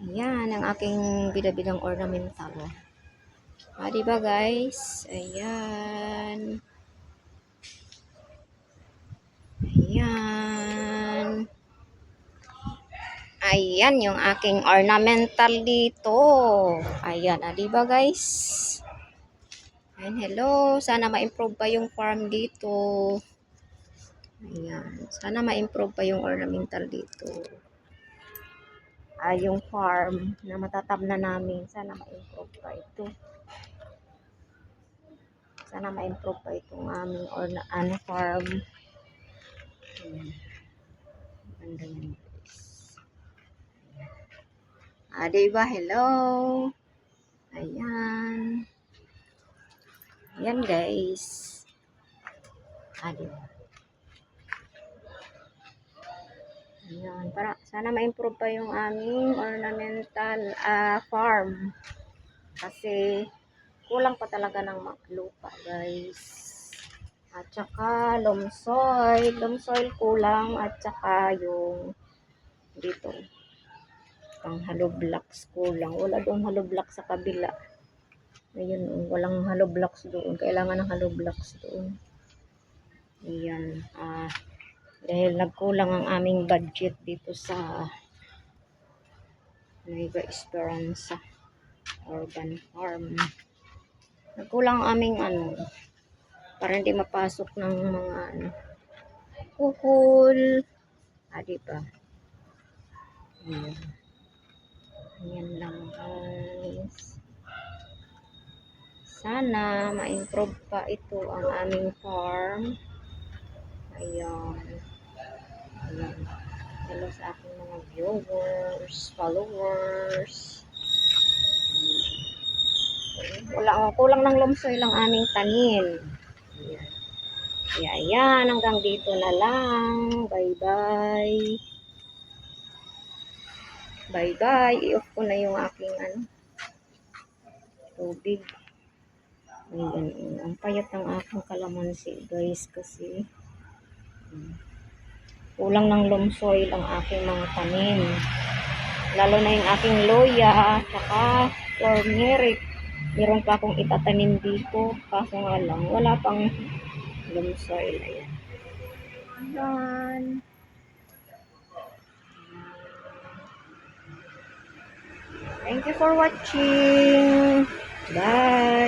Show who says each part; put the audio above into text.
Speaker 1: Ayan, ang aking bidabidang ornamental. Diba guys? Ayan. Ayan. Ayan yung aking ornamental dito. Ayan, diba guys? Ayan, hello. Sana ma-improve pa yung farm dito. Ayan. Sana ma-improve pa yung ornamental dito. Yung farm na matatamna namin. Sana ma-improve pa ito. Sana ma-improve pa itong aming farm. Ayan. Ganda yan guys. Diba? Hello. Ayan. Ayan guys. Diba? Ayan. Sana ma-improve pa yung aming ornamental farm. Kasi kulang pa talaga ng lupa guys. At saka loam soil kulang, at saka yung dito pang hollow blocks kulang. Wala doon hollow blocks sa kabila. Ayun, walang hollow blocks doon. Kailangan ng hollow blocks doon. Ayan. Dahil nagkulang ang aming budget dito sa Nueva Esperanza Urban Farm. Nagkulang ang aming para hindi mapasok ng mga kukul. Diba? Ayan. Ayan lang guys. Sana ma-improve pa ito ang aming farm. Ayan. Ayan. Hello sa aking mga viewers, followers. Kulang ng loam soil ang aming tanim. Ayan. Kaya ayan, hanggang dito na lang. Bye-bye. Bye-bye. I-off ko na yung aking tubig. Ayan. Ang payat ng aking kalamansi guys kasi kulang ng loam soil ang aking mga tanim. Lalo na yung aking loya, saka turmeric. Meron pa akong itatanim dito. Kaso nga lang, wala pang loam soil. Ayan. Ayan. Thank you for watching. Bye.